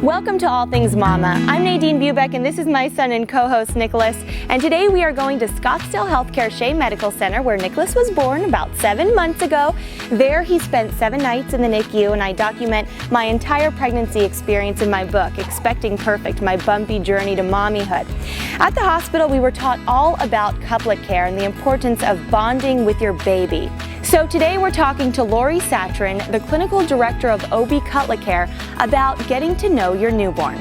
Welcome to All Things Mama. I'm Nadine Bubeck and this is my son and co-host Nicholas. And today we are going to Scottsdale Healthcare Shea Medical Center where Nicholas was born about 7 months ago. There he spent 7 nights in the NICU, and I document my entire pregnancy experience in my book, Expecting Perfect, My Bumpy Journey to Mommyhood. At the hospital we were taught all about couplet care and the importance of bonding with your baby. So today we're talking to Lori Satrin, the clinical director of OB Couplet Care, about getting to know your newborn.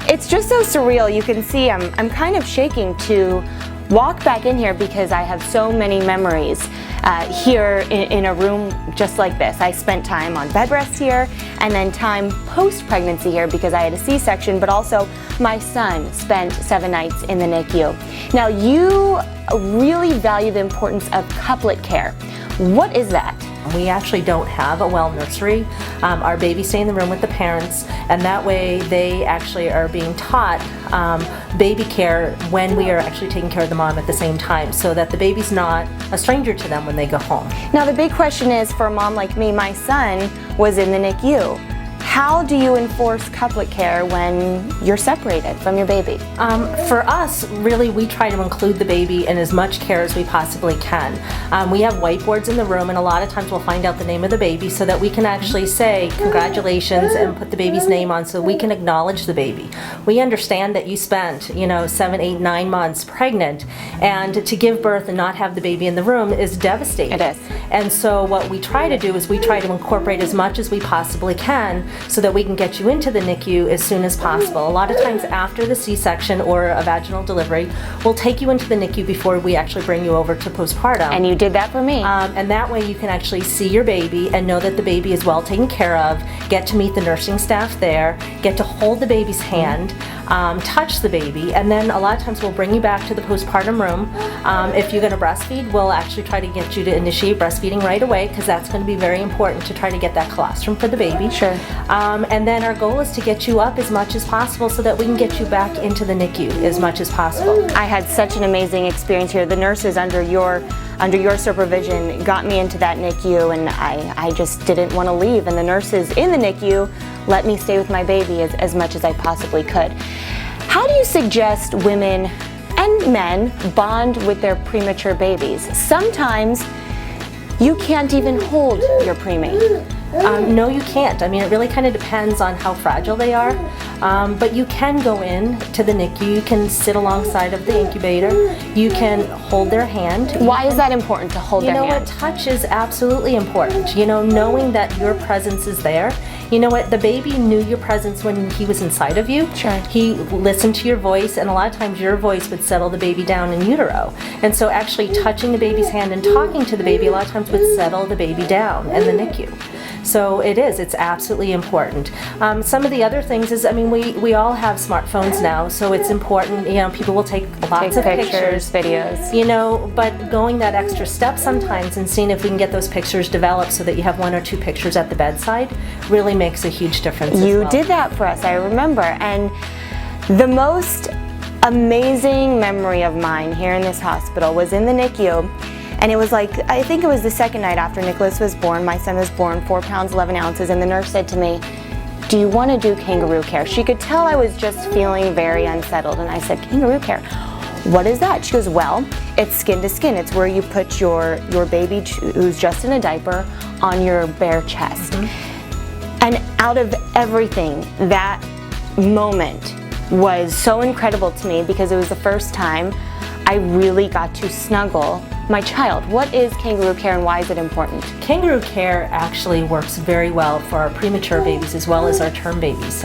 It's just so surreal. You can see I'm kind of shaking to walk back in here because I have so many memories here in a room just like this. I spent time on bed rest here and then time post-pregnancy here because I had a C-section, but also my son spent 7 nights in the NICU. Now you really value the importance of couplet care. What is that? We actually don't have a well nursery. Our babies stay in the room with the parents, and that way they actually are being taught baby care when we are actually taking care of the mom at the same time, so that the baby's not a stranger to them when they go home. Now the big question is, for a mom like me, my son was in the NICU. How do you enforce couplet care when you're separated from your baby? For us, really, we try to include the baby in as much care as we possibly can. We have whiteboards in the room, and a lot of times we'll find out the name of the baby so that we can actually say congratulations and put the baby's name on so we can acknowledge the baby. We understand that you spent, 7, 8, 9 months pregnant, and to give birth and not have the baby in the room is devastating. It is. And so what we try to do is we try to incorporate as much as we possibly can so that we can get you into the NICU as soon as possible. A lot of times after the C-section or a vaginal delivery, we'll take you into the NICU before we actually bring you over to postpartum. And you did that for me. And that way you can actually see your baby and know that the baby is well taken care of, get to meet the nursing staff there, get to hold the baby's hand, touch the baby, and then a lot of times we'll bring you back to the postpartum room. If you're going to breastfeed, we'll actually try to get you to initiate breastfeeding right away because that's going to be very important to try to get that colostrum for the baby. Sure. And then our goal is to get you up as much as possible so that we can get you back into the NICU as much as possible. I had such an amazing experience here. The nurses under your supervision got me into that NICU, and I just didn't want to leave. And the nurses in the NICU let me stay with my baby as much as I possibly could. How do you suggest women and men bond with their premature babies? Sometimes you can't even hold your preemie. No, you can't. I mean, it really kind of depends on how fragile they are. But you can go in to the NICU. You can sit alongside of the incubator. You can hold their hand. Why is that important to hold their hand? You know what? Touch is absolutely important. Knowing that your presence is there. You know what? The baby knew your presence when he was inside of you. Sure. He listened to your voice, and a lot of times your voice would settle the baby down in utero. And so actually touching the baby's hand and talking to the baby a lot of times would settle the baby down in the NICU. So it's absolutely important. Some of the other things is, we all have smartphones now, so it's important, people will take lots of pictures, videos. But going that extra step sometimes and seeing if we can get those pictures developed so that you have 1 or 2 pictures at the bedside really makes a huge difference as well. You did that for us, I remember. And the most amazing memory of mine here in this hospital was in the NICU. And it was I think it was the second night after Nicholas was born. My son was born, 4 pounds, 11 ounces, and the nurse said to me, "Do you want to do kangaroo care?" She could tell I was just feeling very unsettled, and I said, "Kangaroo care? What is that?" She goes, "Well, it's skin to skin. It's where you put your baby who's just in a diaper on your bare chest." Mm-hmm. And out of everything, that moment was so incredible to me because it was the first time I really got to snuggle my child. What is kangaroo care and why is it important? Kangaroo care actually works very well for our premature babies as well as our term babies.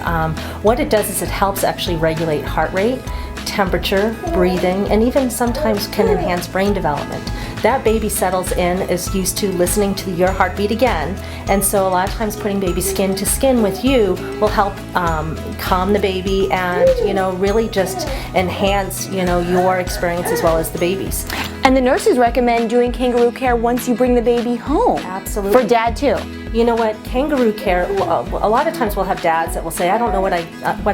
What it does is it helps actually regulate heart rate, temperature, breathing, and even sometimes can enhance brain development. That baby settles in, is used to listening to your heartbeat again, and so a lot of times putting baby skin to skin with you will help calm the baby and really just enhance your experience as well as the baby's. And the nurses recommend doing kangaroo care once you bring the baby home. Absolutely. For dad too. You know what, kangaroo care, a lot of times we'll have dads that will say, I don't know what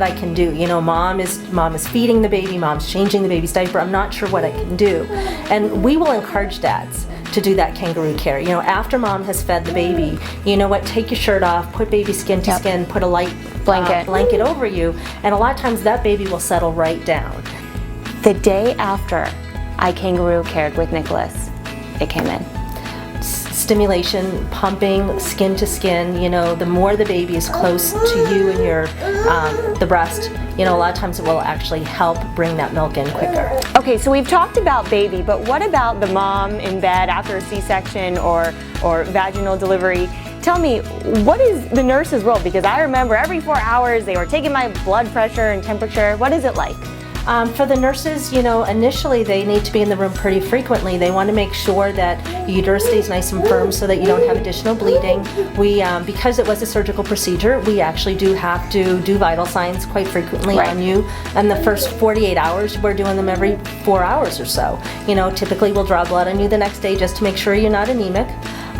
I can do. Mom is feeding the baby, mom's changing the baby's diaper, I'm not sure what I can do. And we will encourage dads to do that kangaroo care. You know, after mom has fed the baby, you know what, take your shirt off, put baby skin to skin, put a light blanket over you, and a lot of times that baby will settle right down. The day after I kangaroo cared with Nicholas, it came in. Stimulation, pumping, skin to skin, you know, the more the baby is close to you and your the breast, you know, a lot of times it will actually help bring that milk in quicker. Okay, so we've talked about baby, but what about the mom in bed after a C-section or vaginal delivery? Tell me, what is the nurse's role? Because I remember every 4 hours they were taking my blood pressure and temperature. What is it like? For the nurses, you know, initially they need to be in the room pretty frequently. They want to make sure that your uterus stays nice and firm so that you don't have additional bleeding. We, because it was a surgical procedure, we actually do have to do vital signs quite frequently on you. And the first 48 hours, we're doing them every 4 hours or so. You know, typically we'll draw blood on you the next day just to make sure you're not anemic.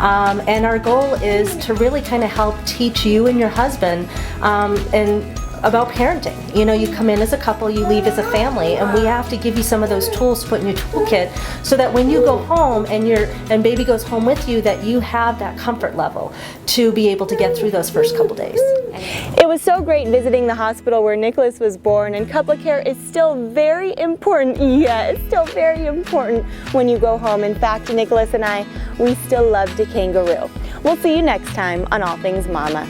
And our goal is to really kind of help teach you and your husband about parenting. You know, you come in as a couple, you leave as a family, and we have to give you some of those tools to put in your toolkit so that when you go home and baby goes home with you, that you have that comfort level to be able to get through those first couple days. It was so great visiting the hospital where Nicholas was born, and couplet care is still very important. Yeah, it's still very important when you go home. In fact, Nicholas and I, we still love to kangaroo. We'll see you next time on All Things Mama.